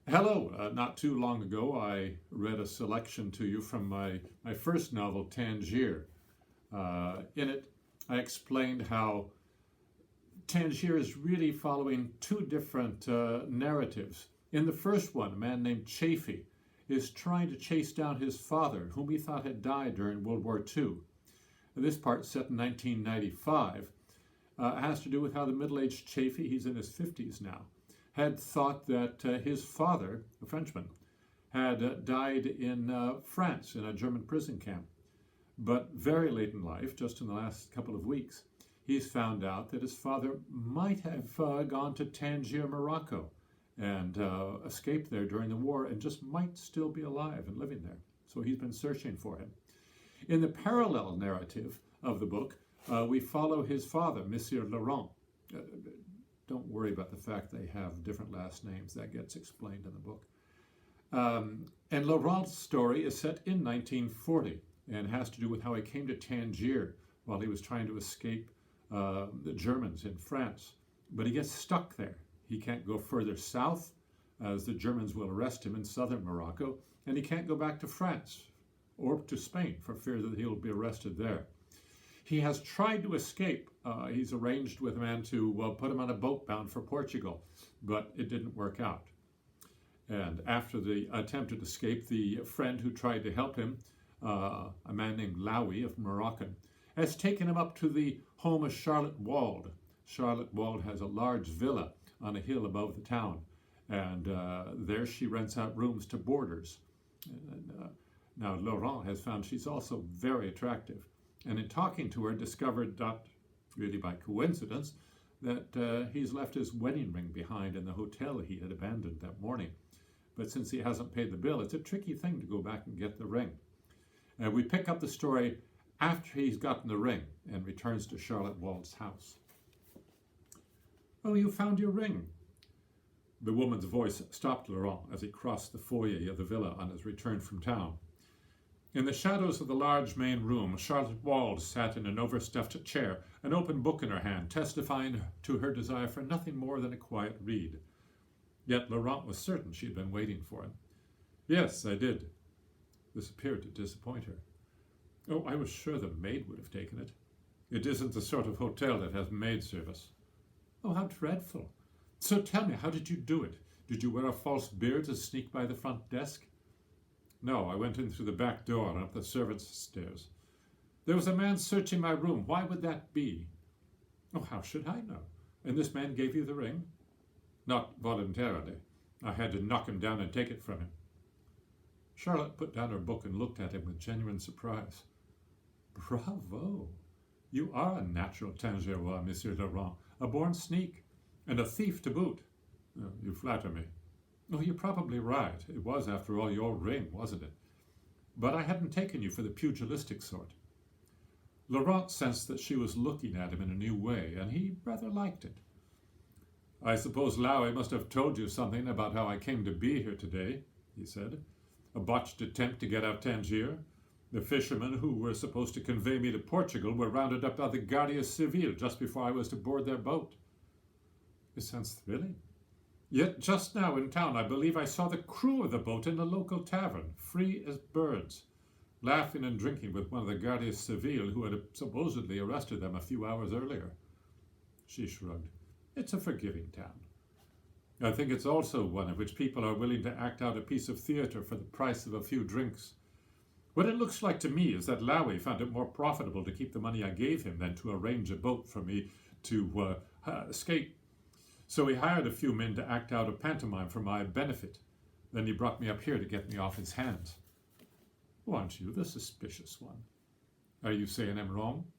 Hello. Not too long ago, I read a selection to you from my first novel, Tangier. In it, I explained how Tangier is really following two different narratives. In the first one, a man named Chaffee is trying to chase down his father, whom he thought had died during World War II. This part, set in 1995, has to do with how the middle-aged Chaffee, he's in his 50s now, had thought that his father, a Frenchman, had died in France in a German prison camp. But very late in life, just in the last couple of weeks, he's found out that his father might have gone to Tangier, Morocco, and escaped there during the war and just might still be alive and living there. So he's been searching for him. In the parallel narrative of the book, we follow his father, Monsieur Laurent. Don't worry about the fact they have different last names. That gets explained in the book. And Laurent's story is set in 1940 and has to do with how he came to Tangier while he was trying to escape the Germans in France. But he gets stuck there. He can't go further south, as the Germans will arrest him in southern Morocco, and he can't go back to France or to Spain for fear that he'll be arrested there. He has tried to escape. He's arranged with a man to put him on a boat bound for Portugal, but it didn't work out. And after the attempted escape, the friend who tried to help him, a man named Laoui of Moroccan, has taken him up to the home of Charlotte Wald. Charlotte Wald has a large villa on a hill above the town, and there she rents out rooms to boarders. Now Laurent has found she's also very attractive, and in talking to her discovered, not really by coincidence, that he's left his wedding ring behind in the hotel he had abandoned that morning. But since he hasn't paid the bill, it's a tricky thing to go back and get the ring. We pick up the story after he's gotten the ring and returns to Charlotte Wald's house. "Oh, you found your ring." The woman's voice stopped Laurent as he crossed the foyer of the villa on his return from town. In the shadows of the large main room, Charlotte Wald sat in an overstuffed chair, an open book in her hand, testifying to her desire for nothing more than a quiet read. Yet Laurent was certain she had been waiting for him. "Yes, I did." This appeared to disappoint her. "Oh, I was sure the maid would have taken it. It isn't the sort of hotel that has maid service." "Oh, how dreadful. So tell me, how did you do it? Did you wear a false beard to sneak by the front desk?" "No, I went in through the back door and up the servants' stairs. There was a man searching my room. Why would that be?" "Oh, how should I know? And this man gave you the ring?" "Not voluntarily. I had to knock him down and take it from him." Charlotte put down her book and looked at him with genuine surprise. "Bravo! You are a natural Tangerois, Monsieur Laurent, a born sneak, and a thief to boot." "You flatter me." "Oh, you're probably right. It was, after all, your ring, wasn't it? But I hadn't taken you for the pugilistic sort." Laurent sensed that she was looking at him in a new way, and he rather liked it. "I suppose Laoui must have told you something about how I came to be here today," he said. "A botched attempt to get out Tangier. The fishermen who were supposed to convey me to Portugal were rounded up by the Guardia Civil just before I was to board their boat." "It sounds thrilling." "Yet just now in town I believe I saw the crew of the boat in a local tavern, free as birds, laughing and drinking with one of the Guardia Civil who had supposedly arrested them a few hours earlier." She shrugged. "It's a forgiving town. I think it's also one in which people are willing to act out a piece of theatre for the price of a few drinks. What it looks like to me is that Laoui found it more profitable to keep the money I gave him than to arrange a boat for me to escape. So he hired a few men to act out a pantomime for my benefit. Then he brought me up here to get me off his hands." "Oh, aren't you the suspicious one?" "Are you saying I'm wrong?"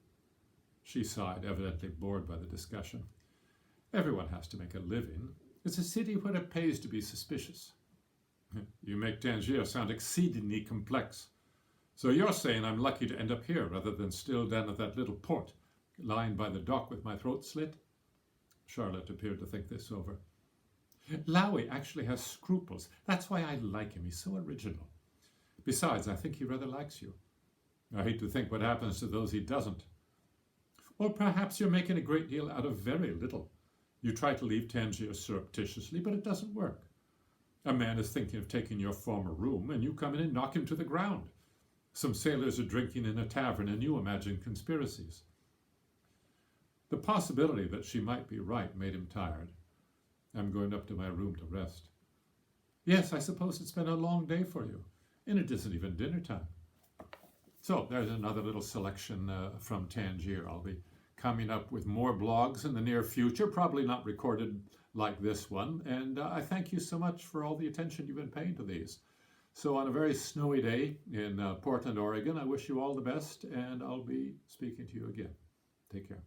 She sighed, evidently bored by the discussion. "Everyone has to make a living. It's a city where it pays to be suspicious." "You make Tangier sound exceedingly complex. So you're saying I'm lucky to end up here rather than still down at that little port, lying by the dock with my throat slit?" Charlotte appeared to think this over. "Laoui actually has scruples. That's why I like him. He's so original. Besides, I think he rather likes you." "I hate to think what happens to those he doesn't." "Or perhaps you're making a great deal out of very little. You try to leave Tangier surreptitiously, but it doesn't work." A man is thinking of taking your former room, and you come in and knock him to the ground. Some sailors are drinking in a tavern, and you imagine conspiracies. The possibility that she might be right made him tired. I'm going up to my room to rest. Yes, I suppose it's been a long day for you, and it isn't even dinner time. So there's another little selection from Tangier. I'll be coming up with more blogs in the near future, probably not recorded like this one. And I thank you so much for all the attention you've been paying to these. So on a very snowy day in Portland, Oregon, I wish you all the best, and I'll be speaking to you again. Take care.